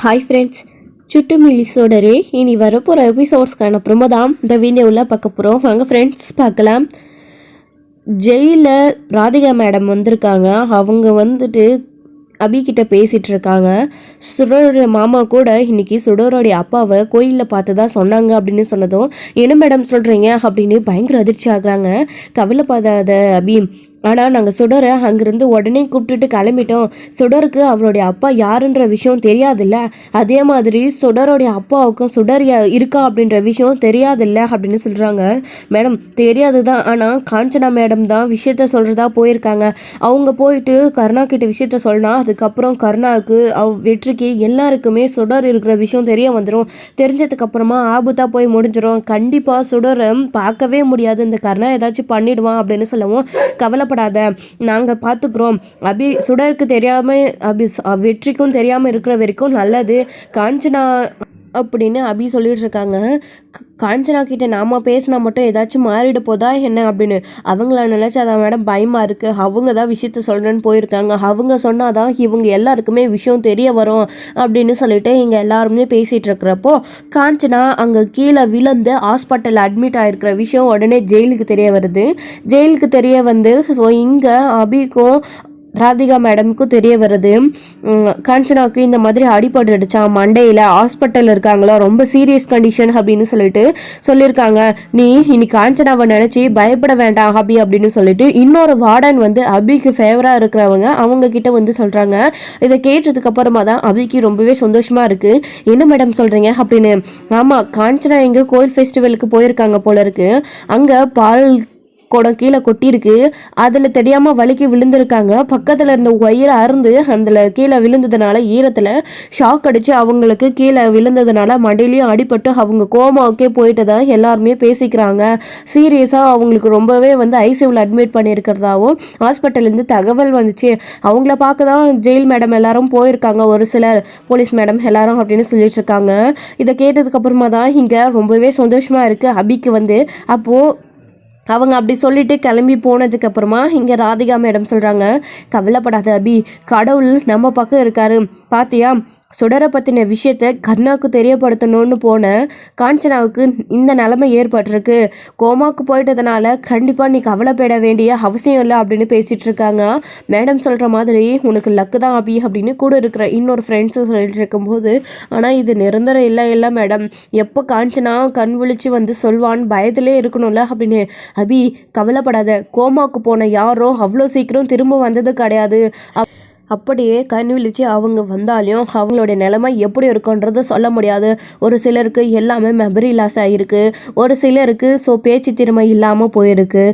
Hi friends, சுட்டு மில்லிஸோடரே இனி வரப்போகிற எபிசோட்ஸ்க்கான ப்ரோமோ தான் இந்த வீடியோவில் பார்க்க போகிறோம். வாங்க ஃப்ரெண்ட்ஸ் பார்க்கலாம். ஜெயிலில் ராதிகா மேடம் வந்திருக்காங்க. அவங்க வந்துட்டு அபிகிட்ட பேசிகிட்டு இருக்காங்க. சுடரோடைய மாமா கூட இன்னைக்கு சுடரோடைய அப்பாவை கோயிலில் பார்த்ததா சொன்னாங்க அப்படின்னு சொன்னதும், என்ன மேடம் சொல்கிறீங்க அப்படின்னு பயங்கர அதிர்ச்சி ஆகுறாங்க. கவலைப்படாத அபி, ஆனால் நாங்கள் சுடரை அங்கேருந்து உடனே கூப்பிட்டுட்டு கிளம்பிட்டோம். சுடருக்கு அவருடைய அப்பா யாருன்ற விஷயம் தெரியாதுல்ல, அதே மாதிரி சுடருடைய அப்பாவுக்கும் சுடர் இருக்கா அப்படின்ற விஷயம் தெரியாதுல்ல அப்படின்னு சொல்கிறாங்க. மேடம் தெரியாது தான், ஆனால் காஞ்சனா மேடம் தான் விஷயத்த சொல்கிறதா போயிருக்காங்க. அவங்க போயிட்டு கருணா கிட்ட விஷயத்த சொல்லலாம். அதுக்கப்புறம் கருணாவுக்கு வெற்றிக்கு எல்லாருக்குமே சுடர் இருக்கிற விஷயம் தெரிய வந்துடும். தெரிஞ்சதுக்கப்புறமா ஆபத்தாக போய் முடிஞ்சிடும். கண்டிப்பாக சுடரை பார்க்கவே முடியாது, இந்த கருணா ஏதாச்சும் பண்ணிடுவான் அப்படின்னு சொல்லவும், கவலைப்படாத நாங்கள் பார்த்துக்குறோம். அபி சுடருக்கு தெரியாமல் வெற்றிக்கும் தெரியாமல் இருக்கிற வரைக்கும் நல்லது காஞ்சனா அப்படின்னு அபி சொல்லிட்டு இருக்காங்க. காஞ்சனா கிட்ட நாம பேசினா மட்டும் ஏதாச்சும் மாறிட போதா என்ன அப்படின்னு அவங்கள நினைச்சாதான் மேடம் பயமா இருக்கு. அவங்க தான் விஷயத்த சொல்றேன்னு போயிருக்காங்க. அவங்க சொன்னாதான் இவங்க எல்லாருக்குமே விஷயம் தெரிய வரும் அப்படின்னு சொல்லிட்டு இங்க எல்லாருமே பேசிட்டு இருக்கிறப்போ, காஞ்சனா அங்க கீழே விழுந்து ஹாஸ்பிட்டல் அட்மிட் ஆயிருக்கிற விஷயம் உடனே ஜெயிலுக்கு தெரிய வருது. ஜெயிலுக்கு தெரிய வந்து ஸோ இங்க அபிக்கும் ராதிகா மேடமுக்கும் தெரிய வருது. காஞ்சனாவுக்கு இந்த மாதிரி அடிபட்டுடுச்சா மண்டையில், ஹாஸ்பிட்டலில் இருக்காங்களா, ரொம்ப சீரியஸ் கண்டிஷன் அப்படின்னு சொல்லிட்டு சொல்லியிருக்காங்க. நீ இன்னைக்கு காஞ்சனாவை நினச்சி பயப்பட வேண்டாம் அபி அப்படின்னு சொல்லிட்டு இன்னொரு வார்டன் வந்து அபிக்கு ஃபேவராக இருக்கிறவங்க அவங்க கிட்ட வந்து சொல்கிறாங்க. இதை கேட்டதுக்கு அப்புறமா தான் அபிக்கு ரொம்பவே சந்தோஷமாக இருக்குது. என்ன மேடம் சொல்கிறீங்க அப்படின்னு. ஆமாம், காஞ்சனா எங்கே கோயில் ஃபெஸ்டிவலுக்கு போயிருக்காங்க போல இருக்கு. அங்கே பால் குடம் கீழே கொட்டியிருக்கு. அதில் தெரியாமல் வலிக்கு விழுந்திருக்காங்க. பக்கத்தில் இருந்த ஒயரை அறுந்து அதில் கீழே விழுந்ததுனால ஈரத்தில் ஷாக் அடித்து அவங்களுக்கு கீழே விழுந்ததுனால மண்டையிலையும் அடிபட்டு அவங்க கோமாவுக்கே போயிட்டதா எல்லாருமே பேசிக்கிறாங்க. சீரியஸாக அவங்களுக்கு ரொம்பவே வந்து ஐசியூவில் அட்மிட் பண்ணியிருக்கிறதாவும் ஹாஸ்பிட்டல்லேருந்து தகவல் வந்துச்சு. அவங்கள பார்க்க தான் ஜெயில் மேடம் எல்லாரும் போயிருக்காங்க, ஒரு சிலர் போலீஸ் மேடம் எல்லாரும் அப்படின்னு சொல்லிட்டு இருக்காங்க. இதை கேட்டதுக்கு அப்புறமா தான் இங்கே ரொம்பவே சந்தோஷமாக இருக்குது அபிக்கு வந்து. அப்போது அவங்க அப்படி சொல்லிட்டு கிளம்பி போனதுக்கு அப்புறமா இங்கே ராதிகா மேடம் சொல்கிறாங்க, கவலைப்படாத அபி, கடவுள் நம்ம பக்கம் இருக்காரு பாத்தியா. சுடரை பற்றின விஷயத்த கர்ணாவுக்கு தெரியப்படுத்தணும்னு போன காஞ்சனாவுக்கு இந்த நிலைமை ஏற்பட்டிருக்கு. கோமாவுக்கு போயிட்டதுனால கண்டிப்பாக நீ கவலைப்பட வேண்டிய அவசியம் இல்லை அப்படின்னு பேசிகிட்டு இருக்காங்க. மேடம் சொல்கிற மாதிரி உனக்கு லக்கு தான் அபி அப்படின்னு கூட இருக்கிற இன்னொரு ஃப்ரெண்ட்ஸு சொல்லிட்டு இருக்கும்போது, ஆனால் இது நிரந்தரம் இல்லை மேடம், எப்போ காஞ்சனா கண் விழிச்சு வந்து சொல்வான்னு பயத்திலே இருக்கணும்ல அப்படின்னு. அபி கவலைப்படாத, கோமாவுக்கு போன யாரும் அவ்வளோ சீக்கிரம் திரும்ப வந்தது கிடையாது. அப்படியே கண் விழிச்சு அவங்க வந்தாலும் அவங்களுடைய நிலைமை எப்படி இருக்குன்றத சொல்ல முடியாது. ஒரு சிலருக்கு எல்லாமே மெமரி லாஸ் ஆகிருக்கு, ஒரு சிலருக்கு பேச்சு திறமை இல்லாமல் போயிருக்கு.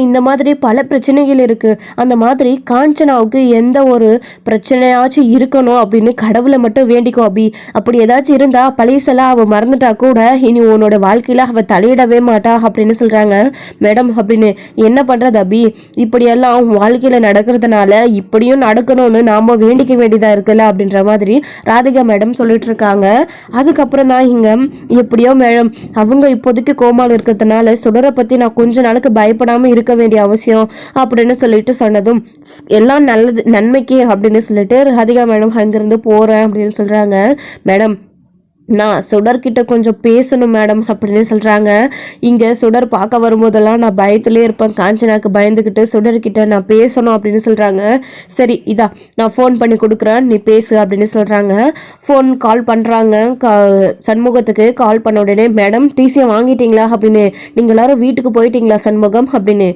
இந்த மாதிரி பல பிரச்சனைகள் இருக்குது. அந்த மாதிரி காஞ்சனாவுக்கு எந்த ஒரு பிரச்சனையாச்சும் இருக்கணும் அப்படின்னு கடவுளை மட்டும் வேண்டிக்கோ அபி. அப்படி ஏதாச்சும் இருந்தால் பழசெல்லாம் அவள் மறந்துட்டா கூட இனி உன்னோட வாழ்க்கையில் அவள் தலையிடவே மாட்டா அப்படின்னு சொல்கிறாங்க. மேடம் அப்படின்னு என்ன பண்ணுறது அபி, இப்படியெல்லாம் வாழ்க்கையில் நடக்கிறதுனால இப்படியும் நடக்கணும்னு நாம வேண்டிக்க வேண்டியதா இருக்குல்ல அப்படின்ற மாதிரி ராதிகா மேடம் சொல்லிட்டு இருக்காங்க. அதுக்கப்புறம் தான் இங்க எப்படியோ மேடம் அவங்க இப்போதைக்கு கோமால இருக்கிறதுனால சுடரை பத்தி நான் கொஞ்ச நாளுக்கு பயப்படாம இருக்க வேண்டிய அவசியம் அப்படின்னு சொல்லிட்டு சொன்னதும், எல்லாம் நல்லது நன்மைக்கு அப்படின்னு சொல்லிட்டு ராதிகா மேடம் அங்கிருந்து போறேன் அப்படின்னு சொல்றாங்க. மேடம் நான் சுடர்கிட்ட கொஞ்சம் பேசணும் மேடம் அப்படின்னு சொல்கிறாங்க. இங்கே சுடர் பார்க்க வரும்போதெல்லாம் நான் பயத்துலேயே இருப்பேன், காஞ்சனாக்கு பயந்துக்கிட்டு சுடர்கிட்ட நான் பேசணும் அப்படின்னு சொல்கிறாங்க. சரி இதா நான் ஃபோன் பண்ணி கொடுக்குறேன், நீ பேசு அப்படின்னு சொல்கிறாங்க. ஃபோன் கால் பண்ணுறாங்க. சண்முகத்துக்கு கால் பண்ண உடனே, மேடம் டிசியை வாங்கிட்டீங்களா அப்படின்னு. நீங்கள் எல்லாரும் வீட்டுக்கு போயிட்டீங்களா சண்முகம் அப்படின்னு.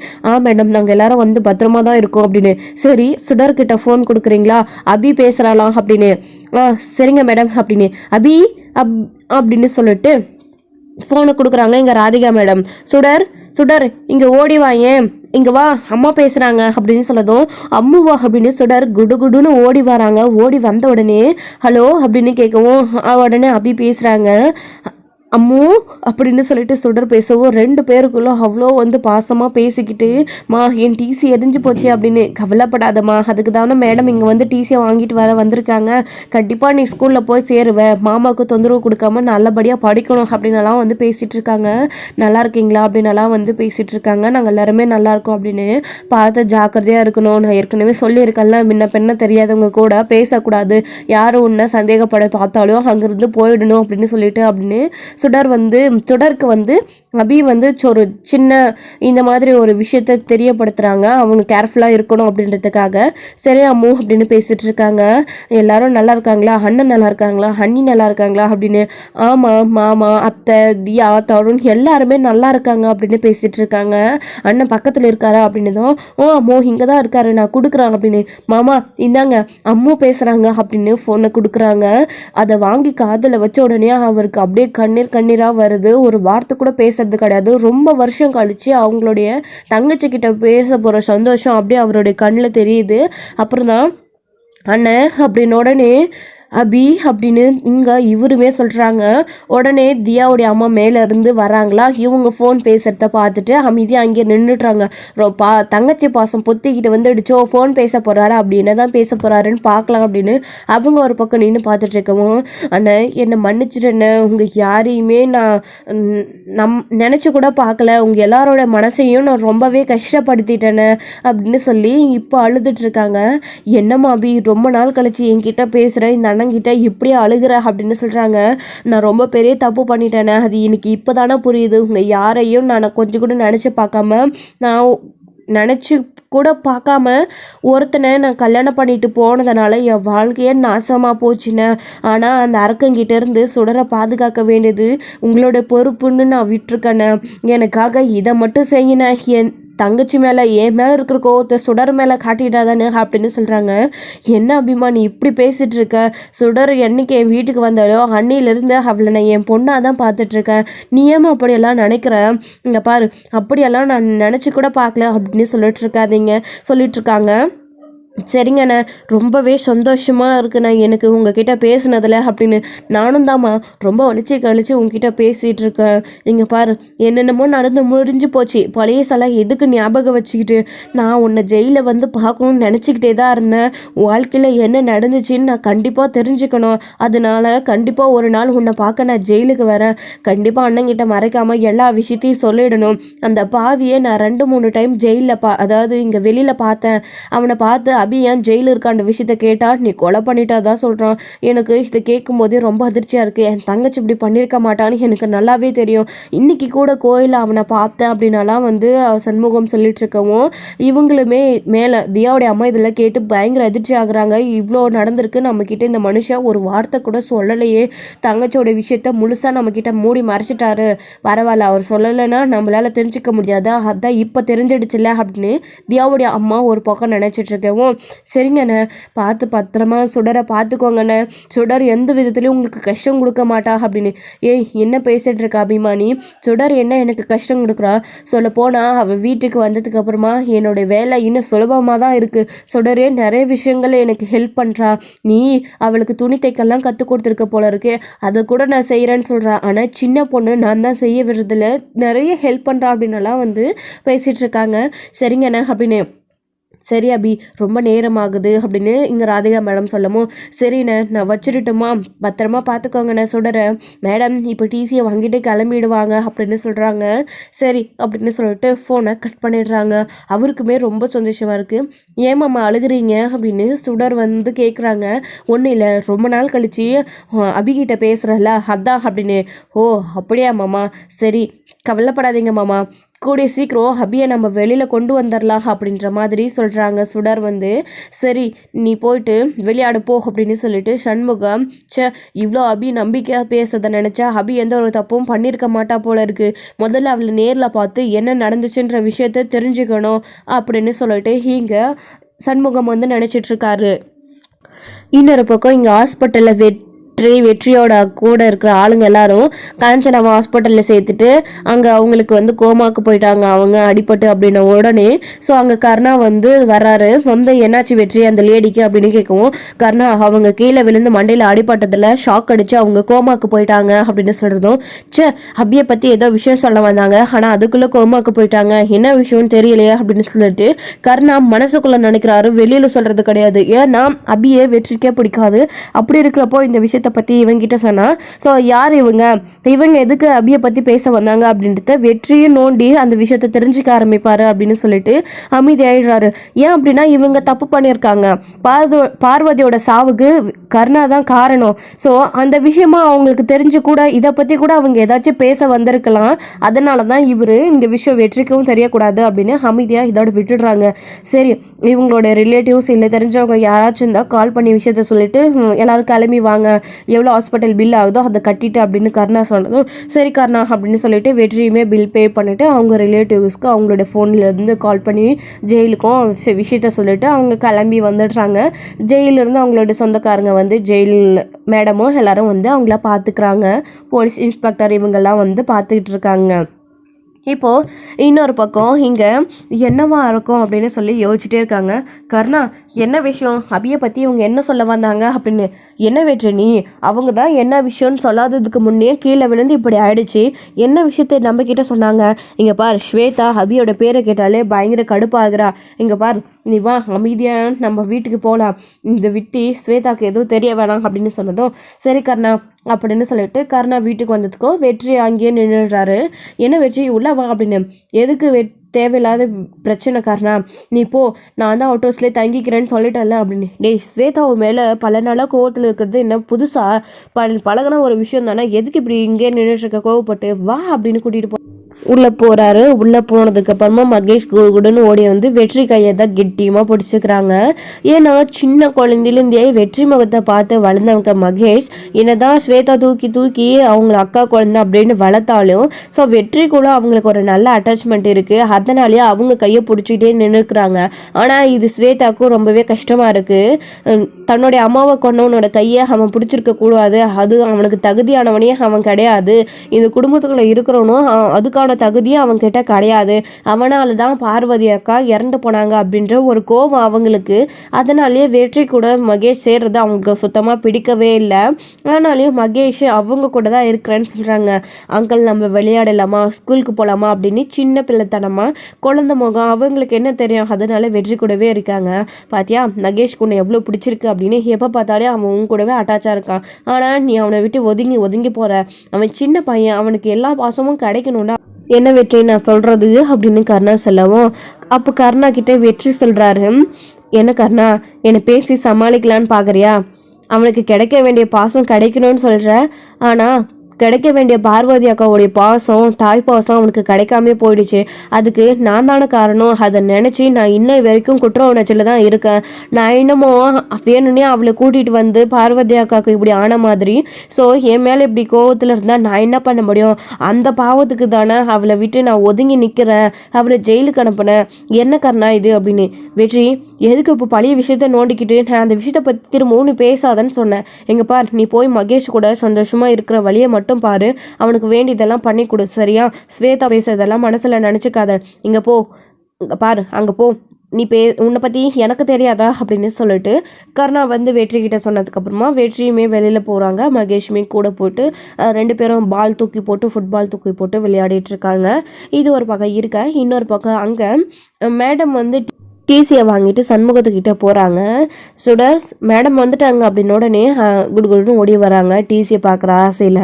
மேடம் நாங்கள் எல்லாரும் வந்து பத்திரமா தான் இருக்கோம் அப்படின்னு. சரி சுடர்கிட்ட ஃபோன் கொடுக்குறீங்களா, அபி பேசுகிறாலாம் அப்படின்னு. சரிங்க மேடம் அப்படின்னு. அபி அப்படின்னு சொல்லிட்டு ஃபோனை கொடுக்குறாங்க இங்கே ராதிகா மேடம். சுடர் இங்கே ஓடி வாங்க, இங்கே வா அம்மா பேசுகிறாங்க அப்படின்னு சொல்லதும், அம்முவா அப்படின்னு சுடர் குடுகுடுன்னு ஓடி வராங்க. ஓடி வந்த உடனே ஹலோ அப்படின்னு கேட்கவும் உடனே அபி பேசுகிறாங்க. அம்மு அப்படின்னு சொல்லிட்டு சுடர் பேசவும் 2 பேருக்குள்ள அவ்வளோ வந்து பாசமாக பேசிக்கிட்டு, மா என் டிசி எரிஞ்சு போச்சு அப்படின்னு. கவலைப்படாதம்மா, அதுக்கு தானே மேடம் இங்கே வந்து டிசியை வாங்கிட்டு வந்திருக்காங்க. கண்டிப்பாக நீ ஸ்கூலில் போய் சேருவேன், மாமாவுக்கு தொந்தரவு கொடுக்காம நல்லபடியாக படிக்கணும் அப்படின்னலாம் வந்து பேசிகிட்டு இருக்காங்க. நல்லா இருக்கீங்களா அப்படின்னலாம் வந்து பேசிகிட்டு இருக்காங்க. நாங்கள் எல்லாருமே நல்லா இருக்கோம் அப்படின்னு. பார்த்து ஜாக்கிரதையாக இருக்கணும், நான் ஏற்கனவே சொல்லியிருக்கேன்ல, முன்ன பெண்ண தெரியாதவங்க கூட பேசக்கூடாது, யாரும் உன்னை சந்தேகப்பட பார்த்தாலும் அங்கேருந்து போயிடணும் அப்படின்னு சொல்லிட்டு அப்படின்னு சுடருக்கு வந்து அபி வந்து ஒரு சின்ன இந்த மாதிரி ஒரு விஷயத்த தெரியப்படுத்துறாங்க. அவங்க கேர்ஃபுல்லாக இருக்கணும் அப்படின்றதுக்காக. சரி அம்மு அப்படின்னு பேசிட்டு இருக்காங்க. எல்லாரும் நல்லா இருக்காங்களா, அண்ணன் நல்லா இருக்காங்களா, அண்ணி நல்லா இருக்காங்களா அப்படின்னு. ஆமாம், மாமா, அத்தை, தியா, தருண் எல்லாருமே நல்லா இருக்காங்க அப்படின்னு பேசிட்டு இருக்காங்க. அண்ணன் பக்கத்தில் இருக்காரா அப்படின்னதும், ஓ அம்மு இங்கே தான் இருக்காரு, நான் கொடுக்குறேன் அப்படின்னு. மாமா இந்தாங்க அம்மு பேசுகிறாங்க அப்படின்னு ஃபோனை கொடுக்குறாங்க. அதை வாங்கி காதில் வச்ச உடனே அவருக்கு அப்படியே கண்ணீராக வருது. ஒரு வார்த்தை கூட பேசுறது கிடையாது. ரொம்ப வருஷம் கழிச்சு அவங்களுடைய தங்கச்சி கிட்ட பேச போகிற சந்தோஷம் அப்படியே அவருடைய கண்ணில் தெரியுது. அப்புறம் தான் அண்ணன் அப்படின்னு உடனே அபி அப்படின்னு இங்கே இவருமே சொல்கிறாங்க. உடனே தியாவுடைய அம்மா மேலேருந்து வராங்களா. இவங்க ஃபோன் பேசுகிறத பார்த்துட்டு அமைதியாக அங்கேயே நின்றுட்றாங்க. தங்கச்சி பாசம் பொத்திக்கிட்டு வந்துடுச்சோ, ஃபோன் பேச போகிறாரு அப்படி என்ன தான் பேச போகிறாருன்னு பார்க்கலாம் அப்படின்னு அவங்க ஒரு பக்கம் நின்று பார்த்துட்டு இருக்கவும், அண்ணன் என்னை மன்னிச்சிட்டேன்னு, உங்கள் யாரையுமே நான் நினச்சி கூட பார்க்கல, உங்கள் எல்லாரோட மனசையும் நான் ரொம்பவே கஷ்டப்படுத்திட்டேன்னு அப்படின்னு சொல்லி இப்போ அழுதுட்டு இருக்காங்க. என்னம்மா அபி ரொம்ப நாள் கழிச்சு என்கிட்ட பேசுகிற இந்த அண்ணங்கிட்ட இப்படியே அழுகிற அப்படின்னு சொல்கிறாங்க. நான் ரொம்ப பெரிய தப்பு பண்ணிட்டேனே, அது எனக்கு இப்போ தானே புரியுது. உங்கள் யாரையும் நான் கொஞ்சம் கூட நினச்சி பார்க்காம, நான் நினச்சி கூட பார்க்காம ஒருத்தனை நான் கல்யாணம் பண்ணிட்டு போனதுனால என் வாழ்க்கையே நாசமாக போச்சுன்னு. ஆனால் அந்த அரக்கங்கிட்ட இருந்து சுடரை பாதுகாக்க வேண்டியது உங்களோட பொறுப்புன்னு நான் விட்டுருக்கேனே. எனக்காக இதை மட்டும் செய்யினேன். என் தங்கச்சி மேலே என் மேலே இருக்கிற கோவத்தை சுடர் மேலே காட்டிட்டாதானே அப்படின்னு சொல்கிறாங்க. என்ன அபிமா நீ இப்படி பேசிகிட்டு இருக்க? சுடர் என்னைக்கு என் வீட்டுக்கு வந்தாலோ அன்னியிலேருந்து அவளை நான் என் பொண்ணாக தான் பார்த்துட்ருக்கேன். நீ ஏமா அப்படியெல்லாம் நினைக்கிறேன்? இங்கே பாரு, அப்படியெல்லாம் நான் நினச்சி கூட பார்க்கல அப்படின்னு சொல்லிட்டுருக்காங்க. சரிங்கண்ணே, ரொம்பவே சந்தோஷமாக இருக்குண்ணே எனக்கு உங்ககிட்ட பேசுனதில் அப்படின்னு. நானும் தாம்மா ரொம்ப கழிச்சு உங்ககிட்ட பேசிகிட்டு இருக்கேன். நீங்கள் பாரு, என்னென்னமோ நடந்து முடிஞ்சு போச்சு, பழைய சிலை எதுக்கு ஞாபகம் வச்சுக்கிட்டு? நான் உன்னை ஜெயிலில் வந்து பார்க்கணும்னு நினச்சிக்கிட்டே தான் இருந்தேன். வாழ்க்கையில் என்ன நடந்துச்சுன்னு நான் கண்டிப்பாக தெரிஞ்சுக்கணும். அதனால கண்டிப்பாக ஒரு நாள் உன்னை பார்க்க நான் ஜெயிலுக்கு வரேன். கண்டிப்பாக அண்ணங்கிட்ட மறைக்காமல் எல்லா விஷயத்தையும் சொல்லிடணும். அந்த பாவியை நான் 2-3 டைம் ஜெயிலில் அதாவது இங்கே வெளியில் பார்த்தேன். அவனை பார்த்து அபி ஏன் ஜெயிலில் இருக்கான்ற விஷயத்த கேட்டால் நீ கொலை பண்ணிட்டா தான் சொல்கிறான். எனக்கு இதை கேட்கும் போதே ரொம்ப அதிர்ச்சியாக இருக்குது. என் தங்கச்சி இப்படி பண்ணியிருக்க மாட்டான்னு எனக்கு நல்லாவே தெரியும். இன்றைக்கி கூட கோயிலில் அவனை பார்த்தேன் அப்படின்னாலாம் வந்து சண்முகம் சொல்லிட்டு இருக்கவும், இவங்களுமே மேலே தியாவுடைய அம்மா இதில் கேட்டு பயங்கர அதிர்ச்சி ஆகுறாங்க. இவ்வளோ நடந்திருக்கு, நம்மக்கிட்ட இந்த மனுஷன் ஒரு வார்த்தை கூட சொல்லலையே, தங்கச்சியோட விஷயத்த முழுசாக நம்மக்கிட்ட மூடி மறைச்சிட்டாரு. பரவாயில்ல, அவர் சொல்லலைன்னா நம்மளால் தெரிஞ்சிக்க முடியாதா, அதான் இப்போ தெரிஞ்சிடுச்சுல்ல அப்படின்னு தியாவுடைய அம்மா ஒரு பக்கம் நினச்சிட்டு இருக்கவும், சரிங்கண்ணே பார்த்து பத்திரமா சுடரை பார்த்துக்கோங்கண்ணே, சுடர் எந்த விதத்துலையும் உங்களுக்கு கஷ்டம் கொடுக்க மாட்டா அப்படின்னு. ஏய் என்ன பேசிட்டு இருக்கா அபிமானி? சுடர் என்ன எனக்கு கஷ்டம் கொடுக்குறா? சொல்ல போனால் அவள் வீட்டுக்கு வந்ததுக்கு அப்புறமா என்னோடய வேலை இன்னும் சுலபமாக தான் இருக்குது. சுடரே நிறைய விஷயங்கள் எனக்கு ஹெல்ப் பண்ணுறா. நீ அவளுக்கு துணி தைக்கெல்லாம் கற்றுக் கொடுத்துருக்க போல இருக்கு, அதை கூட நான் செய்கிறேன்னு சொல்கிறா. ஆனால் சின்ன பொண்ணு நான் தான் செய்ய விடுறதில்ல, நிறைய ஹெல்ப் பண்ணுறா அப்படின்னலாம் வந்து பேசிகிட்டு இருக்காங்க. சரிங்கண்ணே அப்படின்னு. சரி அபி, ரொம்ப நேரமாகுது அப்படின்னு இங்கே ராதிகா மேடம் சொல்லவும், சரிண்ணே நான் வச்சுருட்டுமா, பத்திரமா பார்த்துக்கோங்கண்ணே சுடறேன். மேடம் இப்போ டிசியை வாங்கிட்டு கிளம்பிடுவாங்க அப்படின்னு சொல்கிறாங்க. சரி அப்படின்னு சொல்லிட்டு ஃபோனை கட் பண்ணிடுறாங்க. அவருக்குமே ரொம்ப சந்தோஷமாக இருக்குது. ஏன் மாமா அழுகுறீங்க அப்படின்னு சுடர் வந்து கேட்குறாங்க. ஒன்றும் இல்லை, ரொம்ப நாள் கழிச்சு அபிகிட்ட பேசுகிறல்ல அதான் அப்படின்னு. ஓ அப்படியா மாமா, சரி கவலைப்படாதீங்க மாமா, கூடிய சீக்கிரம் அபியை நம்ம வெளியில் கொண்டு வந்துடலாம் அப்படின்ற மாதிரி சொல்கிறாங்க. சுடர் வந்து சரி நீ போயிட்டு விளையாடு போ அப்படின்னு சொல்லிட்டு சண்முகம், இவ்வளோ அபி நம்பிக்கையாக பேசுறதை நினச்சா அபி எந்த ஒரு தப்பும் பண்ணியிருக்க மாட்டா போல இருக்கு, முதல்ல அவளை நேரில் பார்த்து என்ன நடந்துச்சுன்ற விஷயத்த தெரிஞ்சுக்கணும் அப்படின்னு சொல்லிட்டு இங்கே சண்முகம் வந்து நினச்சிட்ருக்காரு. இன்னொரு பக்கம் இங்கே ஹாஸ்பிட்டலில் வெற்றியோட கூட இருக்கிற ஆளுங்க எல்லாரும் காஞ்சனாவை ஹாஸ்பிட்டலில் சேர்த்துட்டு அங்கே அவங்களுக்கு வந்து கோமாக்கு போயிட்டாங்க அவங்க அடிபட்டு அப்படின்ன உடனே. ஸோ அங்கே கர்ணா வந்து வர்றாரு. வந்து என்னாச்சு வெற்றி அந்த லேடிக்கு அப்படின்னு கேட்கவும், கர்ணா அவங்க கீழே விழுந்து மண்டையில் அடிபட்டதில் ஷாக் அடிச்சு அவங்க கோமாக்கு போயிட்டாங்க அப்படின்னு சொல்றதும், சே அபியை பற்றி ஏதோ விஷயம் சொல்ல வந்தாங்க ஆனால் அதுக்குள்ளே கோமாக்கு போயிட்டாங்க, என்ன விஷயம்னு தெரியலையே அப்படின்னு சொல்லிட்டு கர்ணா மனசுக்குள்ள நினைக்கிறாரு, வெளியில சொல்றது கிடையாது. ஏன்னா அபியை வெற்றிக்கே பிடிக்காது. அப்படி இருக்கிறப்போ இந்த விஷயத்த பத்தி இவங்கிட்ட சொன்னா, ஸோ யார் இவங்க எதுக்கு அபியை பத்தி பேச வந்தாங்க அப்படின்றத வெற்றியை நோண்டி அந்த விஷயத்த தெரிஞ்சுக்க ஆரம்பிப்பாரு அப்படின்னு சொல்லிட்டு அமைதி ஆயிடுறாரு. ஏன் அப்படின்னா இவங்க தப்பு பண்ணியிருக்காங்க. பார்வதியோட சாவுக்கு கர்ணா தான் காரணம். ஸோ அந்த விஷயமா அவங்களுக்கு தெரிஞ்சு கூட இதை பத்தி கூட அவங்க ஏதாச்சும் பேச வந்திருக்கலாம். அதனால தான் இவரு இந்த விஷயம் வெற்றிக்கும் தெரியக்கூடாது அப்படின்னு அமைதியா இதோட விட்டுடுறாங்க. சரி இவங்களோட ரிலேட்டிவ்ஸ் இல்லை தெரிஞ்சவங்க யாராச்சும் இருந்தால் கால் பண்ணி விஷயத்த சொல்லிட்டு எல்லாரும் கிளம்பி வாங்க, எவ்வளோ ஹாஸ்பிட்டல் பில் ஆகுதோ அதை கட்டிட்டு அப்படின்னு கர்ணா சொன்னதும், சரி கர்ணா அப்படின்னு சொல்லிட்டு வெற்றியுமே பில் பே பண்ணிட்டு அவங்க ரிலேட்டிவ்ஸ்க்கு அவங்களோட ஃபோன்லேருந்து கால் பண்ணி ஜெயிலுக்கும் விஷயத்த சொல்லிட்டு அவங்க கிளம்பி வந்துடுறாங்க. ஜெயிலிருந்து அவங்களோட சொந்தக்காரங்க வந்து ஜெயில் மேடமும் எல்லாரும் வந்து அவங்கள பார்த்துக்கிறாங்க. போலீஸ் இன்ஸ்பெக்டர் இவங்கெல்லாம் வந்து பார்த்துக்கிட்டு இருக்காங்க. இப்போது இன்னொரு பக்கம் இங்கே என்னவா இருக்கும் அப்படின்னு சொல்லி யோசிச்சுட்டே இருக்காங்க. கர்ணா என்ன விஷயம் அபியை பற்றி இவங்க என்ன சொல்ல வந்தாங்க அப்படின்னு. என்ன வெற்றி நீ அவங்க தான் என்ன விஷயம்னு சொல்லாததுக்கு முன்னே கீழே விழுந்து இப்படி ஆயிடுச்சு, என்ன விஷயத்தை நம்ம கிட்ட சொன்னாங்க. இங்கே பார் ஸ்வேதா அபியோட பேரை கேட்டாலே பயங்கர கடுப்பாகிறா. இங்கே பார் நீ வா அமைதியாக நம்ம வீட்டுக்கு போகலாம், இந்த விட்டி ஸ்வேதாவுக்கு எதுவும் தெரிய வேணாம் அப்படின்னு சொன்னதும், சரி கர்ணா அப்படின்னு சொல்லிட்டு கர்ணா வீட்டுக்கு வந்ததுக்கும் வெற்றி அங்கேயே நின்றுடுறாரு. என்ன வெற்றி உள்ள வா அப்படின்னு. எதுக்கு தேவையில்லாத பிரச்சனை கர்ணா, நீ போ நான் தான் அவுட் ஹவுஸ்லேயே தங்கிக்கிறேன்னு சொல்லிட்டேன்ல அப்படின்னு. டேய் ஸ்வேதாவு மேலே பல நாளாக கோவத்தில் இருக்கிறது என்ன புதுசாக பழகின ஒரு விஷயம் தானே, எதுக்கு இப்படி இங்கே நின்றுட்டு இருக்க கோவப்பட்டு வா அப்படின்னு கூட்டிகிட்டு போ. உள்ளே போகிறாரு. உள்ளே போனதுக்கு அப்புறமா மகேஷ் குடுன்னு ஓடி வந்து வெற்றி கையை தான் கெட்டியமாக பிடிச்சிக்கிறாங்க. ஏன்னா சின்ன குழந்தையிலேருந்தே வெற்றி முகத்தை பார்த்து வளர்ந்தவங்க மகேஷ் என்னதான் ஸ்வேதா தூக்கி தூக்கி அவங்க அக்கா குழந்தை அப்படின்னு வளர்த்தாலும் ஸோ வெற்றி கூட அவங்களுக்கு ஒரு நல்ல அட்டாச்மெண்ட் இருக்குது. அதனாலேயே அவங்க கையை பிடிச்சிக்கிட்டே நின்றுக்கிறாங்க. ஆனால் இது ஸ்வேதாவுக்கும் ரொம்பவே கஷ்டமாக இருக்குது. தன்னுடைய அம்மாவை கொண்டவனோட கையை அவன் பிடிச்சிருக்க கூடாது, அது அவனுக்கு தகுதியானவனே அவன் கிடையாது, இந்த குடும்பத்துக்குள்ளே இருக்கிறவனும் அதுக்கான தகுதியும் அவங்க கிட்ட கிடையாது, அவனால தான் பார்வதி அக்கா இறந்து போனாங்க அப்படின்ற ஒரு கோபம் அவங்களுக்கு. அதனாலேயே வெற்றி கூட மகேஷ் சேர்றது அவங்களுக்கு சுத்தமாக பிடிக்கவே இல்லை. ஆனாலையும் மகேஷ் அவங்க கூட தான் இருக்கிறேன்னு சொல்கிறாங்க. அங்கிள் நம்ம விளையாடலாமா, ஸ்கூலுக்கு போகலாமா அப்படின்னு சின்ன பிள்ளைத்தனமா குழந்தை முகம், அவங்களுக்கு என்ன தெரியும், அதனால வெற்றி கூடவே இருக்காங்க. பாத்தியா மகேஷ் உன்னை எவ்வளோ பிடிச்சிருக்கு அப்படின்னு எப்போ பார்த்தாலே அவன் உங்க கூடவே அட்டாச்சாக இருக்கான். ஆனால் நீ அவனை விட்டு ஒதுங்கி ஒதுங்கி போகிற, அவன் சின்ன பையன், அவனுக்கு எல்லா பாசமும் கிடைக்கணும்னா என்ன வெற்றி நான் சொல்கிறது அப்படின்னு கர்ணா சொல்லவும், அப்போ கர்ணா கிட்ட வெற்றி சொல்கிறாரு, என்ன கர்ணா என்னை பேசி சமாளிக்கலான்னு பார்க்குறியா, அவனுக்கு கிடைக்க வேண்டிய பாசம் கிடைக்கணும்னு சொல்கிற, ஆனால் கிடைக்க வேண்டிய பார்வதி அக்காவுடைய பாசம் தாய் பாசம் அவனுக்கு கிடைக்காமே போயிடுச்சு, அதுக்கு நான் தானே காரணம். அதை நினச்சி நான் இன்னும் வரைக்கும் குற்ற உணர்ச்சியில் தான் இருக்கேன். நான் இன்னமும் வேணும்னே அவளை கூட்டிகிட்டு வந்து பார்வதி அக்காவுக்கு இப்படி ஆன மாதிரி, ஸோ என் மேலே இப்படி கோவத்தில் இருந்தால் நான் என்ன பண்ண முடியும், அந்த பாவத்துக்கு தானே அவளை விட்டு நான் ஒதுங்கி நிற்கிறேன், அவளை ஜெயிலுக்கு அனுப்பினேன், என்ன கர்ணா இது அப்படின்னு. வெற்றி எதுக்கு இப்போ பழைய விஷயத்த நோண்டிக்கிட்டு நான் அந்த விஷயத்தை பற்றி திரும்பவும் பேசாதன்னு சொன்னேன். எங்கள் பார் நீ போய் மகேஷ் கூட சந்தோஷமாக இருக்கிற வழியை மட்டும் பாரு, அவனுக்கு வேண்டியதெல்லாம் பண்ணி கொடு சரியா, ஸ்வேதா பேசுறதெல்லாம் மனசுல நினைச்சுக்காத, இங்க போ பாரு அங்க போ, நீ உன்னை பத்தி எனக்கு தெரியாதா அப்படின்னு சொல்லிட்டு கர்ணா வந்து வெற்றி கிட்ட சொன்னதுக்கு அப்புறமா வெற்றியுமே வெளியில போறாங்க. மகேஷுமே கூட போட்டு 2 பேரும் பால் தூக்கி போட்டு ஃபுட்பால் தூக்கி போட்டு விளையாடிட்டு இருக்காங்க. இது ஒரு பக்கம் இருக்க, இன்னொரு பக்கம் அங்க மேடம் வந்து டிசியை வாங்கிட்டு சண்முகத்துக்கிட்ட போகிறாங்க. சுடர்ஸ் மேடம் வந்துட்டாங்க அப்படின்னு உடனே குடுகுடுன்னு ஓடி வராங்க டிசியை பார்க்குற ஆசையில்.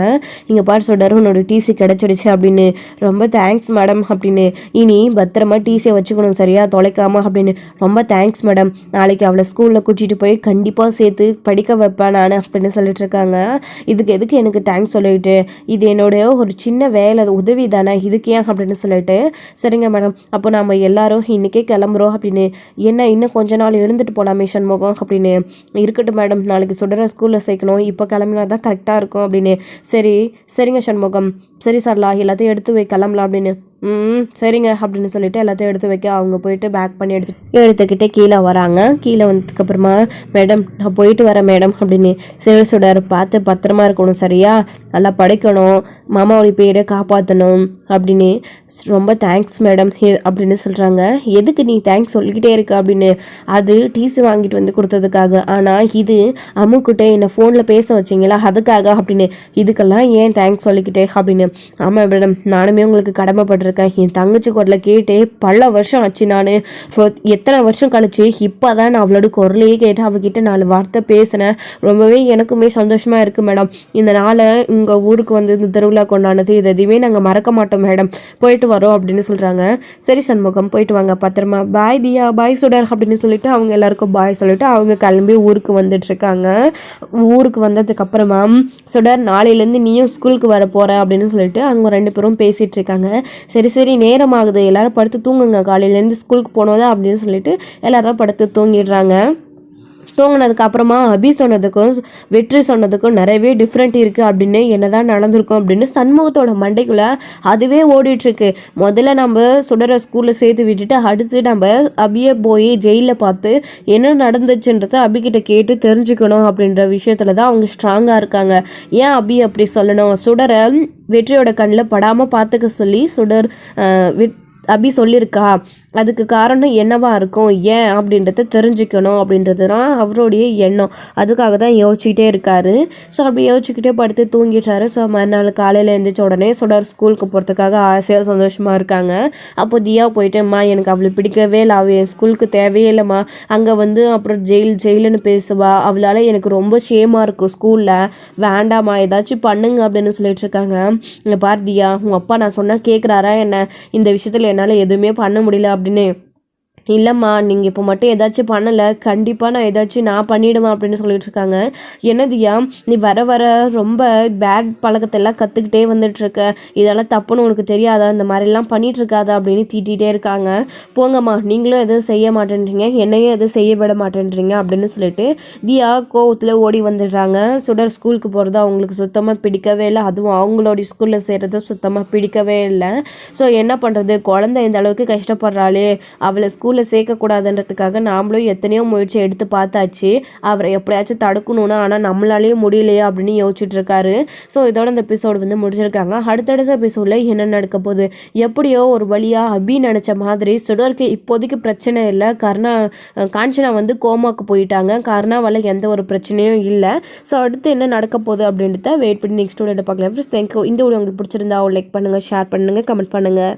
இங்கே பாரு சுடர் உன்னோட டிசி கிடச்சிடுச்சு அப்படின்னு. ரொம்ப தேங்க்ஸ் மேடம் அப்படின்னு. இனி பத்திரமா டிசியை வச்சுக்கணும் சரியா, தொலைக்காம அப்படின்னு. ரொம்ப தேங்க்ஸ் மேடம், நாளைக்கு அவளை ஸ்கூலில் கூட்டிகிட்டு போய் கண்டிப்பாக சேர்த்து படிக்க வைப்பேன் நான் அப்படின்னு சொல்லிட்டு இருக்காங்க. இதுக்கு எதுக்கு எனக்கு தேங்க்ஸ் சொல்லிட்டு, இது என்னோட ஒரு சின்ன வேலை உதவி தானே, இதுக்கு ஏன் அப்படின்னு சொல்லிட்டு, சரிங்க மேடம் அப்போ நம்ம எல்லாரும் இன்றைக்கே கிளம்புறோம் அப்படின்னு. என்ன இன்னும் கொஞ்ச நாள் எழுந்துட்டு போகலாமே சண்முகம் அப்படின்னு. இருக்கட்டும் மேடம், நாளைக்கு சுடர ஸ்கூலில் சேர்க்கணும், இப்போ கிளம்பினா தான் கரெக்டாக இருக்கும் அப்படின்னு. சரிங்க சண்முகம், சரி சரலா எல்லாத்தையும் எடுத்து வை கிளம்பலாம் அப்படின்னு. சரிங்க அப்படின்னு சொல்லிட்டு எல்லாத்தையும் எடுத்து வைக்க அவங்க போயிட்டு பேக் பண்ணி எடுத்துக்கிட்டே கீழே வராங்க. கீழே வந்ததுக்கப்புறமா மேடம் நான் போயிட்டு வரேன் மேடம் அப்படின்னு. சரி சுடர் பார்த்து பத்திரமா இருக்கணும் சரியா, நல்லா படிக்கணும், மாமாவோட பேரை காப்பாற்றணும் அப்படின்னு. ரொம்ப தேங்க்ஸ் மேடம் அப்படின்னு சொல்கிறாங்க. எதுக்கு நீ தேங்க்ஸ் சொல்லிக்கிட்டே இருக்க அப்படின்னு. அது டிசி வாங்கிட்டு வந்து கொடுத்ததுக்காக, ஆனால் இது அம்முக்கிட்ட என்னை ஃபோனில் பேச வச்சிங்களா அதுக்காக அப்படின்னு. இதுக்கெல்லாம் ஏன் தேங்க்ஸ் சொல்லிக்கிட்டே அப்படின்னு. ஆமாம் மேடம் நானுமே உங்களுக்கு கடமைப்பட்டிருக்கேன், என் தங்கச்சி குரலை கேட்டு பல வருஷம் ஆச்சு, நான் எத்தனை வருஷம் கழிச்சு இப்போ தான் நான் அவளோட குரலையே கேட்டு அவகிட்ட 4 வார்த்தை பேசினேன். ரொம்பவே எனக்குமே சந்தோஷமாக இருக்குது மேடம். இந்த நாளை உங்கள் ஊருக்கு வந்து இந்த திருவிழா கொண்டாடுனது இது எதுவுமே நாங்கள் மறக்க மாட்டோம் மேடம், போயிட்டு வரோம் அப்படின்னு சொல்கிறாங்க. சரி சண்முகம் போயிட்டு வாங்க பத்திரமா, பாய் தியா, பாய் சுடர் அப்படின்னு சொல்லிட்டு அவங்க எல்லாருக்கும் பாய் சொல்லிட்டு அவங்க கிளம்பி ஊருக்கு வந்துட்டுருக்காங்க. ஊருக்கு வந்ததுக்கப்புறமா சுடர் நாளையிலேருந்து நீயும் ஸ்கூலுக்கு வர போகிற அப்படின்னு சொல்லிட்டு அவங்க 2 பேரும் பேசிகிட்டு இருக்காங்க. சரி நேரம் ஆகுது, எல்லாரும் படுத்து தூங்குங்க, காலையிலேருந்து ஸ்கூலுக்கு போனோதா அப்படின்னு சொல்லிட்டு எல்லாரும் படுத்து தூங்கிடுறாங்க. தூங்கினதுக்கு அப்புறமா அபி சொன்னதுக்கும் வெற்றி சொன்னதுக்கும் நிறையவே டிஃப்ரெண்ட் இருக்குது அப்படின்னு, என்னதான் நடந்திருக்கும் அப்படின்னு சண்முகத்தோட மண்டைக்குள்ள அதுவே ஓடிட்டுருக்கு. முதல்ல நம்ம சுடரை ஸ்கூலில் சேர்த்து விட்டுட்டு அடுத்து நம்ம அபியை போய் ஜெயிலில் பார்த்து என்ன நடந்துச்சுன்றத அபிகிட்ட கேட்டு தெரிஞ்சுக்கணும் அப்படின்ற விஷயத்துல தான் அவங்க ஸ்ட்ராங்காக இருக்காங்க. ஏன் அபி அப்படி சொல்லணும், சுடரை வெற்றியோட கண்ணில் படாமல் பார்த்துக்க சொல்லி சுடர் அபி சொல்லியிருக்கா, அதுக்கு காரணம் என்னவா இருக்கும், ஏன் அப்படின்றத தெரிஞ்சுக்கணும் அப்படின்றது தான் அவருடைய எண்ணம். அதுக்காக தான் யோசிச்சுக்கிட்டே இருக்காரு. ஸோ அப்படி யோசிச்சுக்கிட்டே படுத்து தூங்கிட்டாரு. ஸோ மறுநாள் காலையில் எழுந்திரிச்ச உடனே சுடர் ஸ்கூலுக்கு போகிறதுக்காக ஆசையாக சந்தோஷமாக இருக்காங்க. அப்போ தியா போயிட்டும்மா எனக்கு அவளை பிடிக்கவே இல்லை, அவள் என் ஸ்கூலுக்கு தேவையே இல்லைம்மா, அங்கே வந்து அப்புறம் ஜெயிலுன்னு பேசுவா, அவளால் எனக்கு ரொம்ப ஷேமாக இருக்கும் ஸ்கூலில், வேண்டாம்மா ஏதாச்சும் பண்ணுங்க அப்படின்னு சொல்லிட்டு இருக்காங்க. இங்கே பார் தியா, உங்கள் அப்பா நான் சொன்னால் கேட்குறாரா என்ன, இந்த விஷயத்தில் என்னால் எதுவுமே பண்ண முடியல அப்படின்னு. இல்லைம்மா நீங்கள் இப்போ மட்டும் ஏதாச்சும் பண்ணலை, கண்டிப்பாக நான் ஏதாச்சும் நான் பண்ணிவிடுவேன் அப்படின்னு சொல்லிட்டு இருக்காங்க. என்னதியா நீ வர வர ரொம்ப பேட் பழக்கத்தெல்லாம் கற்றுக்கிட்டே வந்துட்டுருக்க, இதெல்லாம் தப்புன்னு உனக்கு தெரியாதா, இந்த மாதிரிலாம் பண்ணிகிட்ருக்காதா அப்படின்னு திட்டிகிட்டே இருக்காங்க. போங்கம்மா நீங்களும் எதுவும் செய்ய மாட்டேன்றீங்க, என்னையும் எதுவும் செய்ய விட மாட்டேன்றீங்க அப்படின்னு சொல்லிட்டு தியா கோவத்தில் ஓடி வந்துடுறாங்க. சுடர் ஸ்கூலுக்கு போகிறது அவங்களுக்கு சுத்தமாக பிடிக்கவே இல்லை, அதுவும் அவங்களோட ஸ்கூலில் சேர்றது சுத்தமாக பிடிக்கவே இல்லை. ஸோ என்ன பண்ணுறது, குழந்தை இந்த அளவுக்கு கஷ்டப்படுறாளே, அவளை ஸ்கூலில் சேர்க்கக்கூடாதுன்றதுக்காக நாமளும் எத்தனையோ முயற்சி எடுத்து பார்த்தாச்சு, அவரை எப்படியாச்சும் தடுக்கணும்னா, ஆனால் நம்மளாலேயே முடியலையே அப்படின்னு யோசிச்சுட்டு இருக்காரு. ஸோ இதோட இந்த எபிசோடு வந்து முடிச்சிருக்காங்க. அடுத்தடுத்த எபிசோடில் என்ன நடக்க போகுது, எப்படியோ ஒரு வழியாக அபி நினச்ச மாதிரி சுடருக்கு இப்போதைக்கு பிரச்சனை இல்லை, காஞ்சனா வந்து கோமாக்கு போயிட்டாங்க, கருணாவால் எந்த ஒரு பிரச்சனையும் இல்லை. ஸோ அடுத்து என்ன நடக்க போகுது அப்படின்றத வெயிட் பண்ணி நெக்ஸ்ட் வீடியோவில் பார்க்கலாம். தேங்க்யூ. இந்த வீடியோ உங்களுக்கு பிடிச்சிருந்தா லைக் பண்ணுங்கள், ஷேர் பண்ணுங்கள், கமெண்ட் பண்ணுங்கள்.